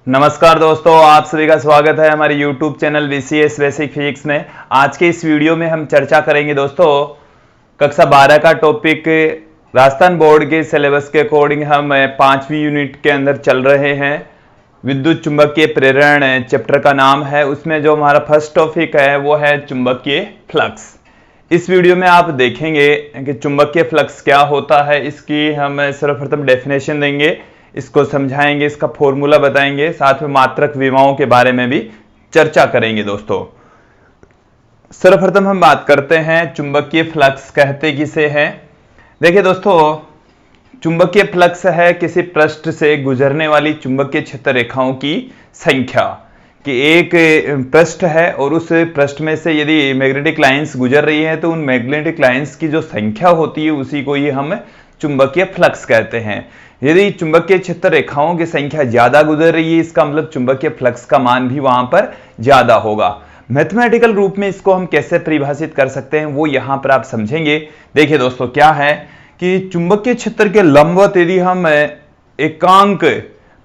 नमस्कार दोस्तों, आप सभी का स्वागत है हमारे YouTube channel VCS basic physics में। आज के इस वीडियो में हम चर्चा करेंगे दोस्तों कक्षा 12 का टॉपिक। राजस्थान बोर्ड के सिलेबस के अकॉर्डिंग हम 5वीं यूनिट के अंदर चल रहे हैं। विद्युत चुंबकीय प्रेरण चैप्टर का नाम है। उसमें जो हमारा फर्स्ट टॉपिक है वो है चुंबकीय फ्लक्स। इस वीडियो में आप देखेंगे कि चुंबकीय फ्लक्स क्या होता है। इसकी हम सर्वप्रथम डेफिनेशन देंगे, इसको समझाएंगे, इसका फॉर्मूला बताएंगे, साथ में मात्रक विमाओं के बारे में भी चर्चा करेंगे। दोस्तों सर्वप्रथम हम बात करते हैं चुंबकीय फ्लक्स कहते किसे हैं। देखिए दोस्तों, चुंबकीय फ्लक्स है किसी पृष्ठ से गुजरने वाली चुंबकीय क्षेत्र रेखाओं की संख्या। कि एक पृष्ठ है और उस पृष्ठ में से यदि मैग्नेटिक लाइंस गुजर रही है तो उन मैग्नेटिक लाइंस की जो संख्या होती है उसी को ही हम चुंबकीय फ्लक्स कहते हैं। यदि चुंबकीय क्षेत्र रेखाओं की संख्या ज्यादा गुजर रही है, इसका मतलब चुंबकीय फ्लक्स का मान भी वहां पर ज्यादा होगा। मैथमेटिकल रूप में इसको हम कैसे परिभाषित कर सकते हैं वो यहां पर आप समझेंगे। देखिए दोस्तों, क्या है कि चुंबकीय क्षेत्र के लंबवत यदि हम एकांक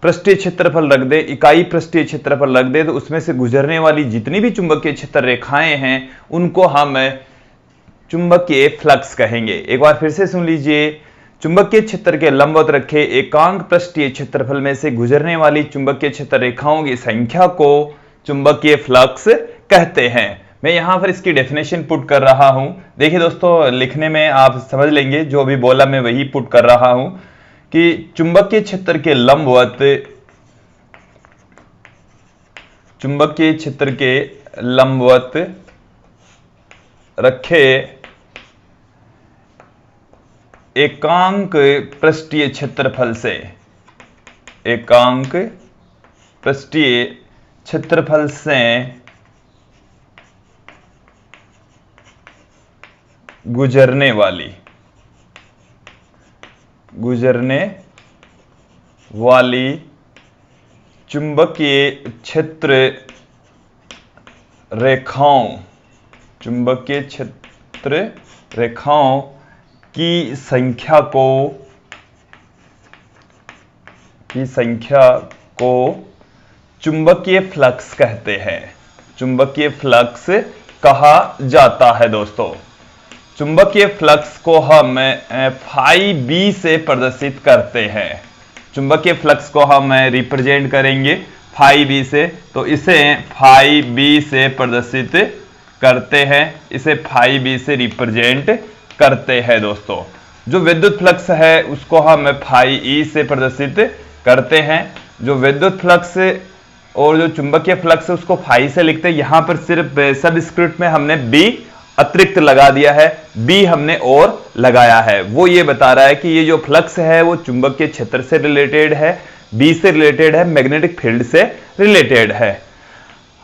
पृष्ठीय क्षेत्रफल रख दे, इकाई पृष्ठीय क्षेत्रफल रख दे, तो उसमें से गुजरने वाली जितनी भी चुंबकीय क्षेत्र रेखाएं हैं उनको हम चुंबकीय फ्लक्स कहेंगे। एक बार फिर से सुन लीजिए, चुंबकीय क्षेत्र के लंबवत रखे एकांक पृष्ठीय क्षेत्रफल में से गुजरने वाली चुंबकीय क्षेत्र रेखाओं की संख्या को चुंबकीय फ्लक्स कहते हैं। मैं यहां पर इसकी डेफिनेशन पुट कर रहा हूं। देखिए दोस्तों, लिखने में आप समझ लेंगे, जो भी बोला मैं वही पुट कर रहा हूं कि चुंबकीय क्षेत्र के लंबवत रखे एकांक पृष्ठीय क्षेत्रफल से गुजरने वाली चुंबकीय क्षेत्र रेखाओं की संख्या को चुंबकीय फ्लक्स कहते हैं। चुंबकीय फ्लक्स कहा जाता है। दोस्तों चुंबकीय फ्लक्स को हम फाई बी से प्रदर्शित करते हैं। चुंबकीय फ्लक्स को हम रिप्रेजेंट करेंगे फाई बी से, तो इसे फाई बी से प्रदर्शित करते हैं, इसे फाई बी से रिप्रेजेंट करते हैं। दोस्तों जो विद्युत फ्लक्स है उसको हम फाई ई से प्रदर्शित करते हैं। जो विद्युत फ्लक्स और जो चुंबकीय फ्लक्स है उसको फाई से लिखते हैं। यहां पर सिर्फ सबस्क्रिप्ट में हमने बी अतिरिक्त लगा दिया है, बी हमने और लगाया है। वो ये बता रहा है कि ये जो फ्लक्स है वो चुंबकीय क्षेत्र से रिलेटेड है, बी से रिलेटेड है, मैग्नेटिक फील्ड से रिलेटेड है।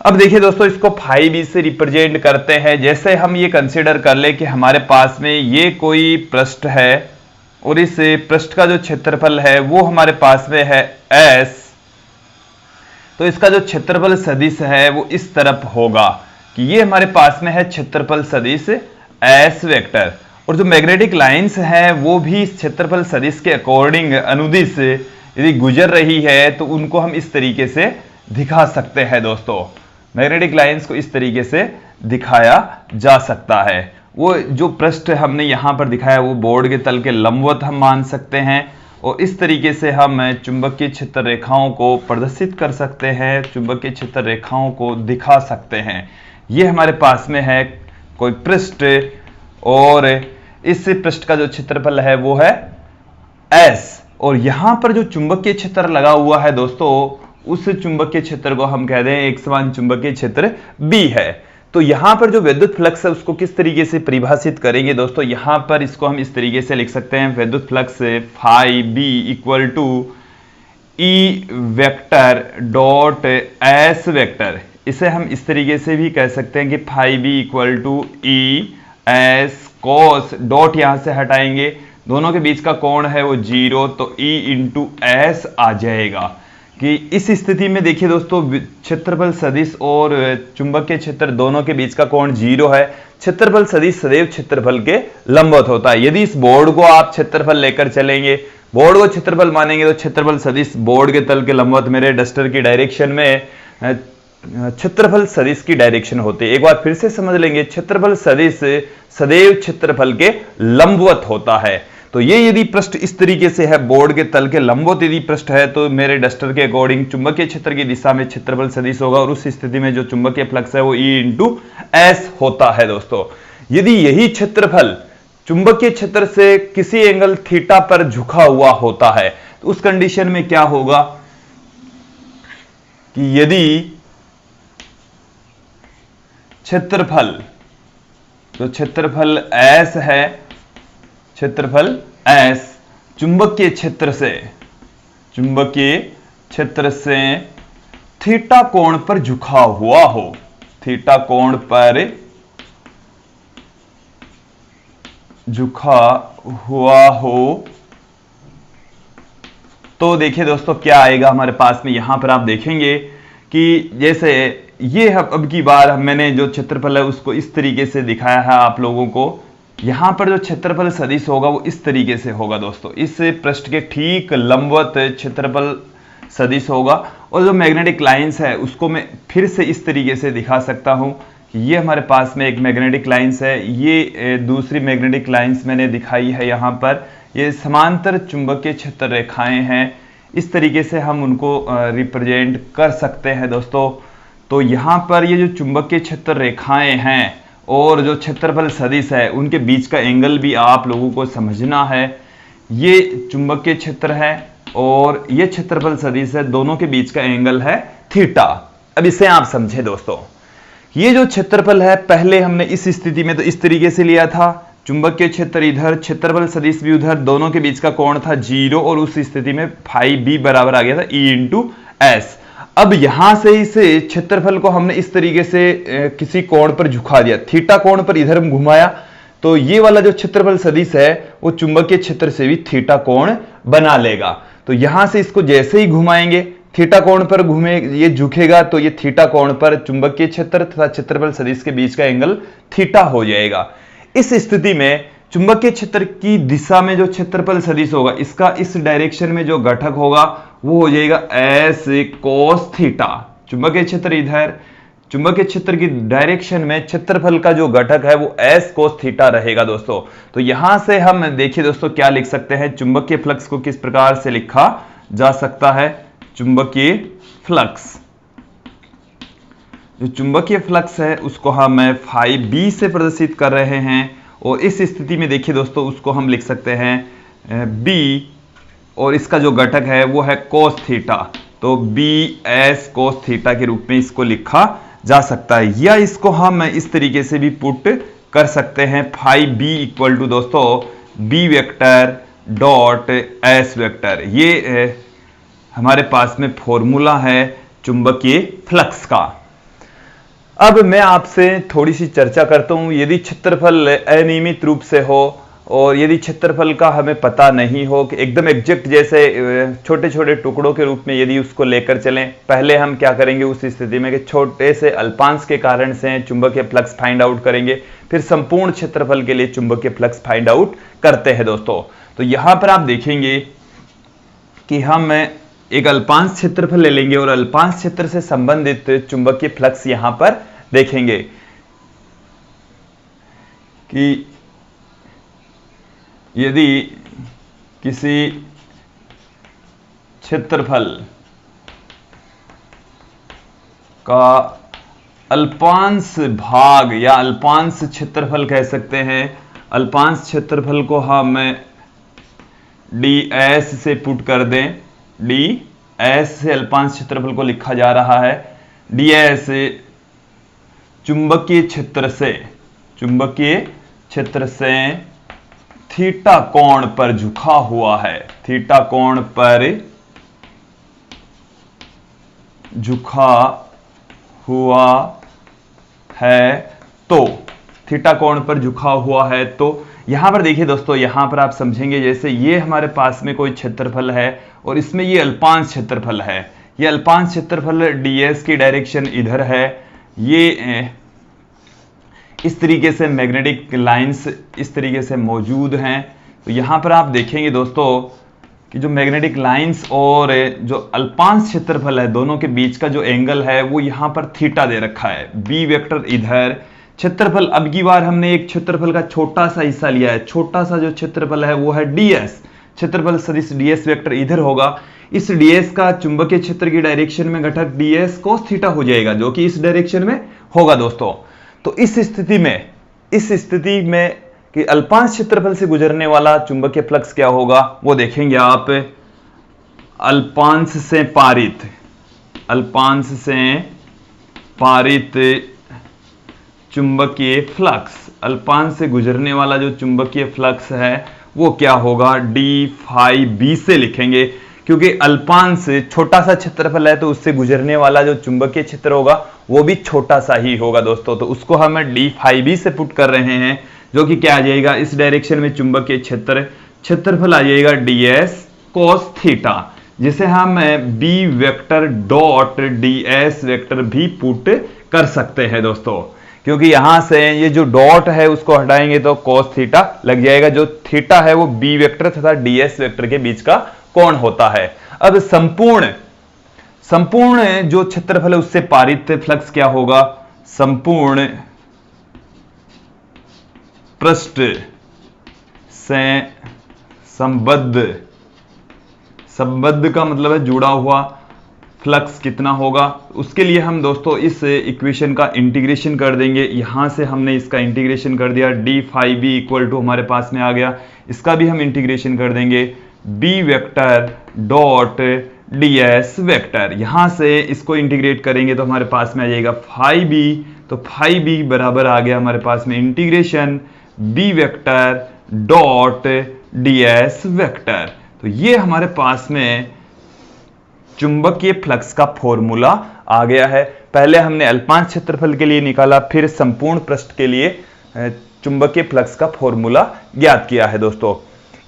अब देखिए दोस्तों, इसको फाई बी से रिप्रेजेंट करते हैं। जैसे हम ये कंसीडर कर ले कि हमारे पास में ये कोई पृष्ठ है और इस पृष्ठ का जो क्षेत्रफल है वो हमारे पास में है एस, तो इसका जो क्षेत्रफल सदिश है वो इस तरफ होगा कि ये हमारे पास में है क्षेत्रफल सदिश एस वेक्टर, और जो मैग्नेटिक लाइंस है वो भी इस क्षेत्रफल सदिश के अकॉर्डिंग अनुदिश यदि गुजर रही है तो उनको हम इस तरीके से दिखा सकते हैं। दोस्तों मैग्नेटिक लाइंस को इस तरीके से दिखाया जा सकता है। वो जो पृष्ठ हमने यहां पर दिखाया वो बोर्ड के तल के लंबवत हम मान सकते हैं, और इस तरीके से हम चुंबकीय क्षेत्र रेखाओं को प्रदर्शित कर सकते हैं, चुंबकीय क्षेत्र रेखाओं को दिखा सकते हैं। ये हमारे पास में है कोई पृष्ठ और इस पृष्ठ का जो क्षेत्रफल है वो है S, और यहां पर जो चुंबकीय क्षेत्र लगा हुआ है दोस्तों उस चुंबकीय क्षेत्र को हम कह दें एक समान चुंबकीय क्षेत्र B है। तो यहां पर जो विद्युत फ्लक्स है उसको किस तरीके से परिभाषित करेंगे दोस्तों, यहां पर इसको हम इस तरीके से लिख सकते हैं, विद्युत flux phi B equal to E vector dot S vector. इसे हम इस तरीके से भी कह सकते हैं कि phi B equal to E S cos, dot यहां से हटाएंगे, दोनों के बीच का कोण है वो 0, तो ई इंटू एस आ जाएगा। कि इस स्थिति में देखिए दोस्तों, क्षेत्रफल सदिश और चुंबकीय क्षेत्र दोनों के बीच का कोण 0 है। क्षेत्रफल सदिश सदैव क्षेत्रफल के लंबवत होता है। यदि इस बोर्ड को आप क्षेत्रफल लेकर चलेंगे, बोर्ड को क्षेत्रफल मानेंगे, तो क्षेत्रफल सदिश बोर्ड के तल के लंबवत मेरे डस्टर की डायरेक्शन में क्षेत्रफल सदिश की डायरेक्शन होती है। एक बार फिर से समझ लेंगे, क्षेत्रफल सदिश सदैव क्षेत्रफल के लंबवत होता है। तो ये यदि पृष्ठ इस तरीके से है, बोर्ड के तल के लंबवत यदि पृष्ठ है, तो मेरे डस्टर के अकॉर्डिंग चुंबकीय क्षेत्र की दिशा में क्षेत्रफल सदिश होगा, और उस स्थिति में जो चुंबकीय फ्लक्स है वो E इंटू एस होता है दोस्तों। यदि यही क्षेत्रफल चुंबकीय क्षेत्र से किसी एंगल थीटा पर झुका हुआ होता है, तो उस कंडीशन में क्या होगा कि यदि क्षेत्रफल, तो क्षेत्रफल एस है, क्षेत्रफल एस चुंबकीय क्षेत्र से थीटा कोण पर झुका हुआ हो, थीटा कोण पर झुका हुआ हो, तो देखिए दोस्तों क्या आएगा हमारे पास में। यहां पर आप देखेंगे कि जैसे ये अब की बार मैंने जो क्षेत्रफल है उसको इस तरीके से दिखाया है आप लोगों को। यहां पर जो क्षेत्रफल सदिश होगा वो इस तरीके से होगा दोस्तों, इस पृष्ठ के ठीक लंबवत क्षेत्रफल सदिश होगा। और जो मैग्नेटिक लाइंस है उसको मैं फिर से इस तरीके से दिखा सकता हूं कि ये हमारे पास में एक मैग्नेटिक लाइंस है, ये दूसरी मैग्नेटिक लाइंस मैंने दिखाई है यहाँ पर। ये समांतर चुंबकीय क्षेत्र रेखाएं हैं, इस तरीके से हम उनको रिप्रेजेंट कर सकते हैं दोस्तों। तो यहाँ पर ये जो चुंबकीय क्षेत्र रेखाएं हैं और जो क्षेत्रफल सदिश है, उनके बीच का एंगल भी आप लोगों को समझना है। ये चुंबकीय क्षेत्र है और ये क्षेत्रफल सदिश है, दोनों के बीच का एंगल है थीटा। अब इसे आप समझे दोस्तों, ये जो क्षेत्रफल है पहले हमने इस स्थिति में तो इस तरीके से लिया था, चुंबकीय क्षेत्र इधर, क्षेत्रफल सदिश भी उधर, दोनों के बीच का कोण था 0, और उस स्थिति में फाई बी बराबर आ गया था E इंटू एस। अब यहां से इस क्षेत्रफल को हमने इस तरीके से किसी कोण पर झुका दिया, थीटा कोण पर इधर घुमाया, तो ये वाला जो क्षेत्रफल सदिश है वो चुंबकीय क्षेत्र से भी थीटा कोण बना लेगा। तो यहां से इसको जैसे ही घुमाएंगे, थीटा कोण पर घूमे, ये झुकेगा, तो ये थीटा कोण पर चुंबकीय क्षेत्र तथा क्षेत्रफल सदिश के बीच का एंगल थीटा हो जाएगा। इस स्थिति में चुंबकीय क्षेत्र की दिशा में जो क्षेत्रफल सदिश होगा, इसका इस डायरेक्शन में जो घटक होगा वो हो जाएगा एस कोस थीटा। चुंबकीय क्षेत्र इधर, चुंबकीय क्षेत्र की डायरेक्शन में क्षेत्रफल का जो घटक है वो एस कोस थीटा रहेगा दोस्तों। तो यहां से हम देखिए दोस्तों क्या लिख सकते हैं, चुंबकीय फ्लक्स को किस प्रकार से लिखा जा सकता है। चुंबकीय फ्लक्स, जो चुंबकीय फ्लक्स है उसको हम फाई बी से प्रदर्शित कर रहे हैं, और इस स्थिति में देखिए दोस्तों उसको हम लिख सकते हैं बी, और इसका जो घटक है वो है कोस थीटा, तो बी एस कोस थीटा के रूप में इसको लिखा जा सकता है। या इसको हम इस तरीके से भी पुट कर सकते हैं, फाई बी इक्वल टू दोस्तों B vector dot S vector. ये हमारे पास में फॉर्मूला है चुंबकीय फ्लक्स का। अब मैं आपसे थोड़ी सी चर्चा करता हूं, यदि क्षेत्रफल अनियमित रूप से हो और यदि क्षेत्रफल का हमें पता नहीं हो कि एकदम एग्जैक्ट, जैसे छोटे छोटे टुकड़ों के रूप में यदि उसको लेकर चलें, पहले हम क्या करेंगे उस स्थिति में कि छोटे से अल्पांश के कारण से चुंबकीय फ्लक्स फाइंड आउट करेंगे, फिर संपूर्ण क्षेत्रफल के लिए चुंबकीय फ्लक्स फाइंड आउट करते हैं दोस्तों। तो यहां पर आप देखेंगे कि हम एक अल्पांश क्षेत्रफल ले लेंगे और अल्पांश क्षेत्र से संबंधित चुंबकीय फ्लक्स यहां पर देखेंगे कि यदि किसी क्षेत्रफल का अल्पांश भाग या अल्पांश क्षेत्रफल कह सकते हैं, अल्पांश क्षेत्रफल को हम ds से पुट कर दें, ds से अल्पांश क्षेत्रफल को लिखा जा रहा है। ds चुंबकीय क्षेत्र से थीटा कोण पर झुका हुआ है, थीटा कोण पर झुका हुआ है, तो थीटा कोण पर झुका हुआ है। तो यहां पर देखिए दोस्तों, यहां पर आप समझेंगे जैसे ये हमारे पास में कोई क्षेत्रफल है और इसमें ये अल्पांश क्षेत्रफल है, ये अल्पांश क्षेत्रफल ds की डायरेक्शन इधर है, ये इस तरीके से मैग्नेटिक लाइंस इस तरीके से मौजूद हैं। तो यहां पर आप देखेंगे दोस्तों कि जो मैग्नेटिक लाइंस और जो अल्पांश क्षेत्रफल है दोनों के बीच का जो एंगल है वो यहां पर थीटा दे रखा है, बी वेक्टर इधर, क्षेत्रफल अब की बार हमने एक क्षेत्रफल का छोटा सा हिस्सा लिया है, छोटा सा जो क्षेत्रफल है वो है ds, क्षेत्रफल सदिश ds वेक्टर इधर होगा। इस ds का चुंबकीय क्षेत्र की डायरेक्शन में घटक ds cos थीटा हो जाएगा जो कि इस डायरेक्शन में होगा दोस्तों। तो इस स्थिति में कि अल्पांश क्षेत्रफल से गुजरने वाला चुंबकीय फ्लक्स क्या होगा वो देखेंगे आप। अल्पांश से पारित चुंबकीय फ्लक्स, अल्पांश से गुजरने वाला जो चुंबकीय फ्लक्स है वो क्या होगा, डी फाई बी से लिखेंगे, क्योंकि अल्पांश छोटा सा क्षेत्रफल है तो उससे गुजरने वाला जो चुंबकीय क्षेत्र होगा वो भी छोटा सा ही होगा दोस्तों। तो उसको हम डी फाई बी से पुट कर रहे हैं, जो कि क्या आ जाएगा, इस डायरेक्शन में चुंबकीय क्षेत्रफल आ जाएगा ds cos थीटा, जिसे हम b vector dot ds vector भी पुट कर सकते हैं दोस्तों, क्योंकि यहां से ये जो डॉट है उसको हटाएंगे तो cos थीटा लग जाएगा, जो थीटा है वो b वेक्टर तथा ds वेक्टर के बीच का कोण होता है। अब संपूर्ण जो क्षेत्रफल है उससे पारित फ्लक्स क्या होगा, संपूर्ण पृष्ठ से संबद्ध का मतलब है जुड़ा हुआ, फ्लक्स कितना होगा, उसके लिए हम दोस्तों इस इक्वेशन का इंटीग्रेशन कर देंगे। यहां से हमने इसका इंटीग्रेशन कर दिया, d phi B equal to हमारे पास में आ गया, इसका भी हम इंटीग्रेशन कर देंगे, B vector dot ds vector, यहां से इसको इंटीग्रेट करेंगे तो हमारे पास में आ जाएगा फाई बी, तो फाई बी बराबर आ गया हमारे पास में integration B vector dot ds vector. तो ये हमारे पास में चुंबकीय फ्लक्स का फॉर्मूला आ गया है। पहले हमने अल्पांश क्षेत्रफल के लिए निकाला, फिर संपूर्ण पृष्ठ के लिए चुंबकीय फ्लक्स का फॉर्मूला ज्ञात किया है दोस्तों।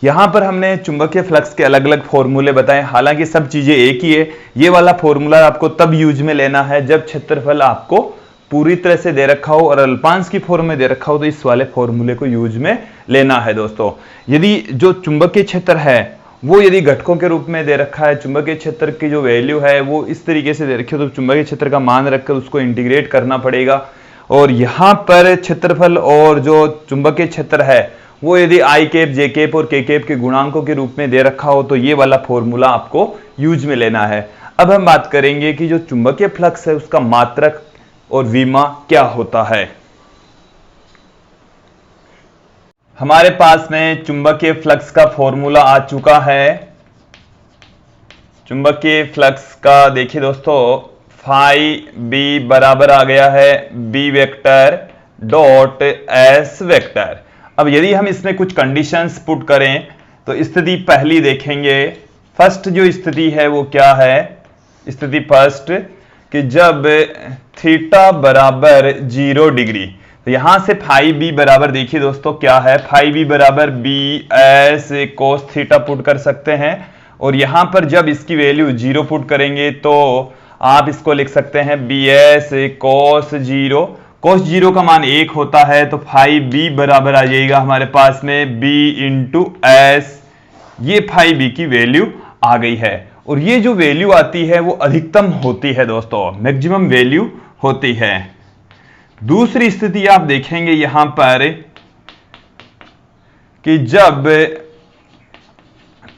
यहां पर हमने चुंबकीय फ्लक्स के अलग अलग फॉर्मूले बताए, हालांकि सब चीजें एक ही है। ये वाला फॉर्मूला आपको तब यूज में लेना है जब क्षेत्रफल आपको पूरी तरह से दे रखा हो और अल्पांश की फॉर्म में दे रखा हो, तो इस वाले फॉर्मूले को यूज में लेना है दोस्तों। यदि जो चुंबकीय क्षेत्र है वो यदि घटकों के रूप में दे रखा है, चुंबकीय क्षेत्र की जो वैल्यू है वो इस तरीके से दे रखी है, तो चुंबकीय क्षेत्र का मान रखकर उसको इंटीग्रेट करना पड़ेगा। और यहां पर क्षेत्रफल और जो चुंबकीय क्षेत्र है वो यदि आई कैप, जे कैप और के कैप के गुणांकों के रूप में दे रखा हो तो ये वाला फॉर्मूला आपको यूज में लेना है। अब हम बात करेंगे कि जो चुंबकीय फ्लक्स है उसका मात्रक और विमा क्या होता है। हमारे पास में चुंबकीय फ्लक्स का फॉर्मूला आ चुका है। चुंबकीय फ्लक्स का देखिए दोस्तों, फाई बी बराबर आ गया है B vector dot S vector. अब यदि हम इसमें कुछ कंडीशंस पुट करें तो स्थिति पहली देखेंगे। फर्स्ट जो स्थिति है वो क्या है, स्थिति फर्स्ट कि जब थीटा बराबर 0 डिग्री, तो यहां से फाई बी बराबर देखिए दोस्तों क्या है, फाई बी बराबर B S cos theta put कर सकते हैं। और यहां पर जब इसकी वैल्यू 0 पुट करेंगे तो आप इसको लिख सकते हैं बी एस कोस 0। कोस 0 का मान 1 होता है, तो फाई बी बराबर आ जाएगा हमारे पास में बी इंटू एस। ये फाई बी की वैल्यू आ गई है, और ये जो वैल्यू आती है वो अधिकतम होती है दोस्तों, मैक्सिमम वैल्यू होती है। दूसरी स्थिति आप देखेंगे यहां पर कि जब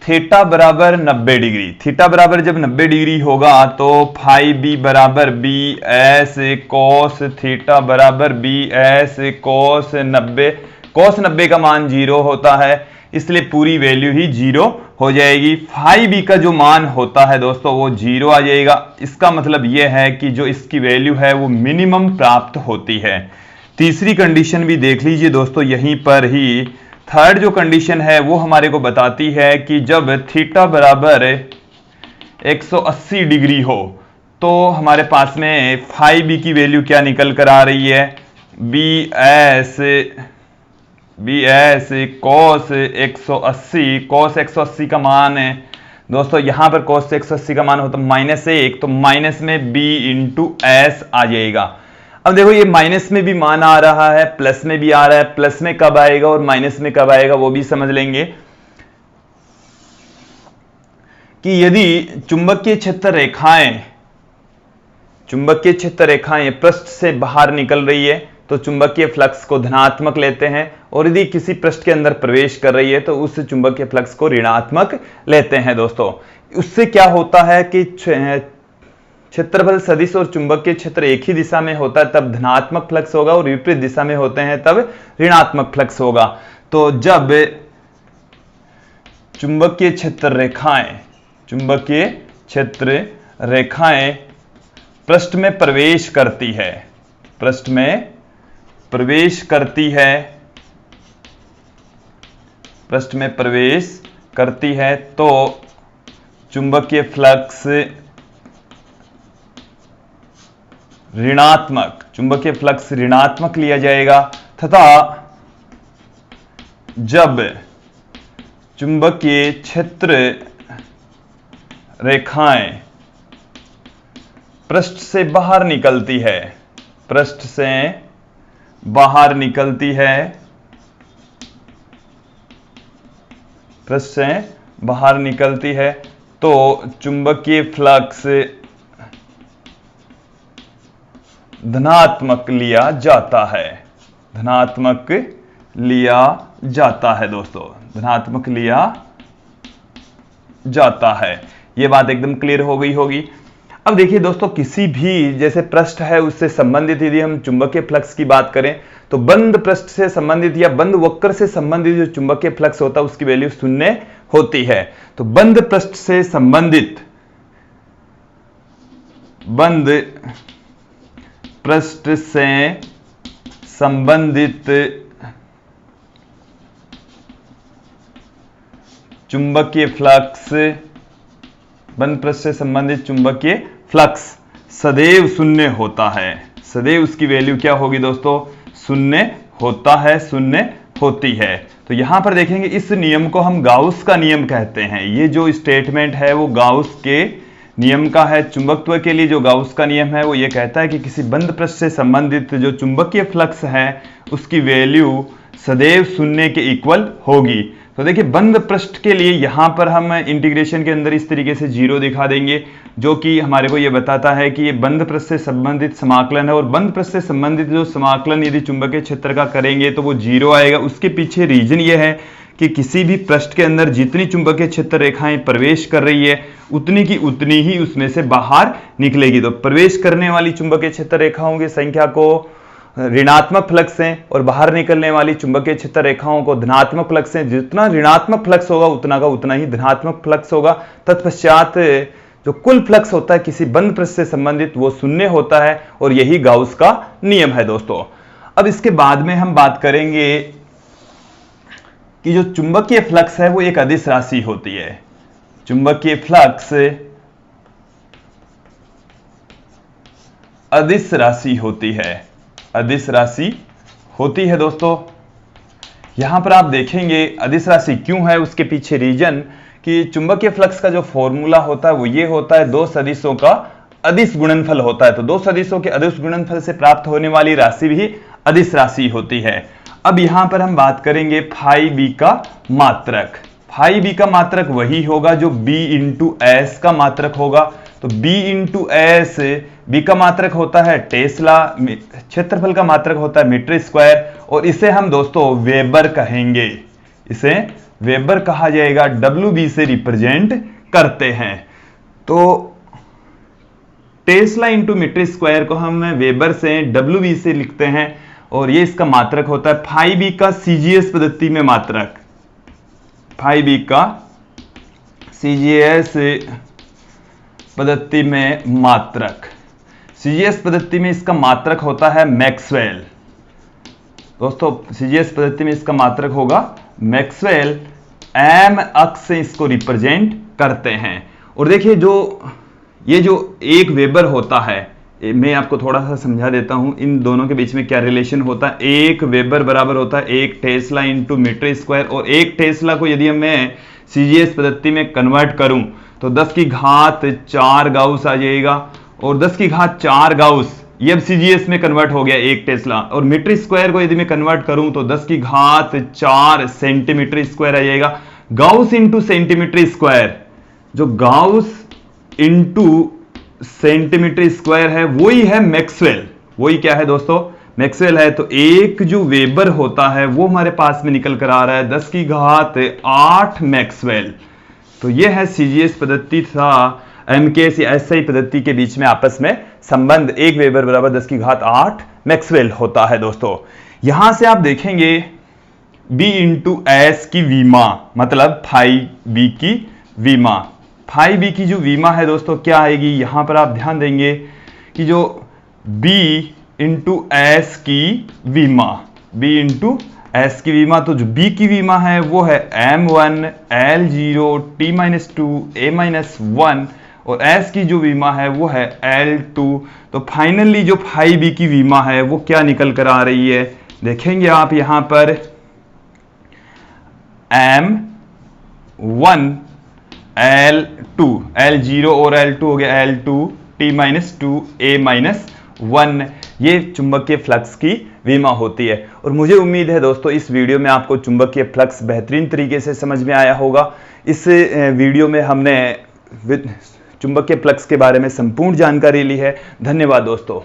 थीटा बराबर 90 डिग्री, थीटा बराबर जब 90 डिग्री होगा तो फाई बी बराबर बी एस कोस थीटा बराबर बी एस कोस 90। कोस 90 का मान 0 होता है, इसलिए पूरी वैल्यू ही 0 हो जाएगी। फाई बी का जो मान होता है दोस्तों वो 0 आ जाएगा। इसका मतलब यह है कि जो इसकी वैल्यू है वो मिनिमम प्राप्त होती है। तीसरी कंडीशन भी देख लीजिए दोस्तों यहीं पर ही। थर्ड जो कंडीशन है वो हमारे को बताती है कि जब थीटा बराबर 180 डिग्री हो तो हमारे पास में फाई बी की वैल्यू क्या निकल कर आ रही है, बी एस कॉस 180। कॉस 180 का मान दोस्तों यहां पर cos 180 का मान होता है -1, तो माइनस में b इंटू एस आ जाएगा। अब देखो ये माइनस में भी मान आ रहा है, प्लस में भी आ रहा है, प्लस में कब आएगा और माइनस में कब आएगा वो भी समझ लेंगे कि यदि चुंबकीय क्षेत्र रेखाएं पृष्ठ से बाहर निकल रही है तो चुंबकीय फ्लक्स को धनात्मक लेते हैं, और यदि किसी पृष्ठ के अंदर प्रवेश कर रही है तो उस चुंबकीय फ्लक्स को ऋणात्मक लेते हैं। दोस्तों उससे क्या होता है कि क्षेत्रफल सदिश और चुंबकीय क्षेत्र एक ही दिशा में होता है तब धनात्मक फ्लक्स होगा, और विपरीत दिशा में होते हैं तब ऋणात्मक फ्लक्स होगा। तो जब चुंबकीय क्षेत्र रेखाएं पृष्ठ में प्रवेश करती है तो चुंबकीय फ्लक्स ऋणात्मक लिया जाएगा, तथा जब चुंबकीय क्षेत्र रेखाएं पृष्ठ से बाहर निकलती है तो चुंबकीय फ्लक्स धनात्मक लिया जाता है दोस्तों, धनात्मक लिया जाता है। यह बात एकदम क्लियर हो गई होगी। अब देखिए दोस्तों, किसी भी जैसे पृष्ठ है उससे संबंधित यदि हम चुंबकीय फ्लक्स की बात करें तो बंद पृष्ठ से संबंधित या बंद वक्र से संबंधित जो चुंबकीय फ्लक्स होता है उसकी वैल्यू 0 होती है। तो बंद पृष्ठ से संबंधित चुंबकीय फ्लक्स सदैव 0 होता है। सदैव उसकी वैल्यू क्या होगी दोस्तों? 0 होती है। तो यहां पर देखेंगे इस नियम को हम गाउस का नियम कहते हैं। ये जो स्टेटमेंट है वो गाउस के नियम का है। चुंबकत्व के लिए जो गाउस का नियम है वो ये कहता है कि किसी बंद पृष्ठ से संबंधित जो चुंबकीय फ्लक्स है उसकी वैल्यू सदैव 0 के इक्वल होगी। तो देखिए बंद पृष्ठ के लिए यहां पर हम इंटीग्रेशन के अंदर इस तरीके से 0 दिखा देंगे, जो कि हमारे को यह बताता है कि ये बंद पृष्ठ से संबंधित समाकलन है, और बंद पृष्ठ से संबंधित जो समाकलन यदि चुंबकीय क्षेत्र का करेंगे तो वो 0 आएगा। उसके पीछे रीजन ये है कि किसी भी पृष्ठ के अंदर जितनी चुंबकीय क्षेत्र रेखाएं प्रवेश कर रही है उतनी की उतनी ही उसमें से बाहर निकलेगी। तो प्रवेश करने वाली चुंबकीय क्षेत्र रेखाओं की संख्या को ऋणात्मक फ्लक्स हैं और बाहर निकलने वाली चुंबकीय क्षेत्र रेखाओं को धनात्मक फ्लक्स हैं। जितना ऋणात्मक फ्लक्स होगा उतना का उतना ही धनात्मक फ्लक्स होगा। तत्पश्चात जो कुल फ्लक्स होता है किसी बंद पृष्ठ से संबंधित वो 0 होता है, और यही गाउस का नियम है दोस्तों। अब इसके बाद में हम बात करेंगे कि जो चुंबकीय फ्लक्स है वो एक अदिश राशि होती है। चुंबकीय फ्लक्स अदिश राशि होती है दोस्तों। यहां पर आप देखेंगे अदिश राशि क्यों है, उसके पीछे रीजन कि चुंबकीय फ्लक्स का जो फॉर्मूला होता है वो ये होता है, दो सदिशों का अदिश गुणनफल होता है। तो दो सदिशों के अदिश गुणनफल से प्राप्त होने वाली राशि भी अदिश राशि होती है। अब यहां पर हम बात करेंगे फाई बी का मात्रक। फाई बी का मात्रक वही होगा जो b इंटू एस का मात्रक होगा। तो b इंटू एस, बी का मात्रक होता है टेस्ला, क्षेत्रफल का मात्रक होता है मीटर स्क्वायर, और इसे हम दोस्तों वेबर कहेंगे। इसे वेबर कहा जाएगा, WB से रिप्रेजेंट करते हैं। तो टेस्ला इंटू मीटर स्क्वायर को हम वेबर से WB से लिखते हैं, और ये इसका मात्रक होता है। फाई बी का CGS पद्धति में मात्रक, फाई बी का CGS पद्धति में मात्रक, CGS पद्धति में इसका मात्रक होता है मैक्सवेल। दोस्तों CGS पद्धति में इसका मात्रक होगा मैक्सवेल। M अक्ष से इसको रिप्रेजेंट करते हैं। और देखिए ये जो 1 वेबर होता है, मैं आपको थोड़ा सा समझा देता हूं इन दोनों के बीच में क्या रिलेशन होता है। 1 वेबर बराबर होता है 1 टेस्ला इंटू मीटर स्क्वायर, और 1 टेस्ला को यदि मैं सीजीएस पद्धति में कन्वर्ट करूं तो 10 की घात 4 गाउस आ जाएगा, और 10 की घात 4 गाउस ये अब सीजीएस में कन्वर्ट हो गया 1 टेस्ला, और मीटर स्क्वायर को यदि मैं कन्वर्ट करूं तो 10 की घात 4 सेंटीमीटर स्क्वायर आ जाएगा। गाउस इंटू सेंटीमीटर स्क्वायर, जो गाउस इंटू सेंटीमीटर स्क्वायर है वही है मैक्सवेल, वही क्या है दोस्तों, मैक्सवेल है। तो एक जो वेबर होता है वो हमारे पास में निकल कर आ रहा है 10 की घात 8 मैक्सवेल। तो ये है सीजीएस पद्धति था एमकेएस या एसआई पद्धति के बीच में आपस में संबंध, 1 वेबर बराबर 10 की घात 8 मैक्सवेल होता है दोस्तों। यहां से आप देखेंगे बी इंटू एस की वीमा, मतलब फाई बी की वीमा। फाई बी की जो वीमा है दोस्तों क्या आएगी, यहां पर आप ध्यान देंगे कि जो बी इंटू एस की वीमा, बी इंटू एस की वीमा, तो जो बी की वीमा है वो है m1 l0 t-2 a-1, और एस की जो वीमा है वो है l2। तो फाइनली जो फाई बी की वीमा है वो क्या निकल कर आ रही है, देखेंगे आप यहां पर m1 L2, L0 और L2 हो गया L2 t-2 a-1, ये चुंबकीय फ्लक्स की वीमा होती है। और मुझे उम्मीद है दोस्तों इस वीडियो में आपको चुंबकीय फ्लक्स बेहतरीन तरीके से समझ में आया होगा। इस वीडियो में हमने चुंबकीय फ्लक्स के बारे में संपूर्ण जानकारी ली है। धन्यवाद दोस्तों।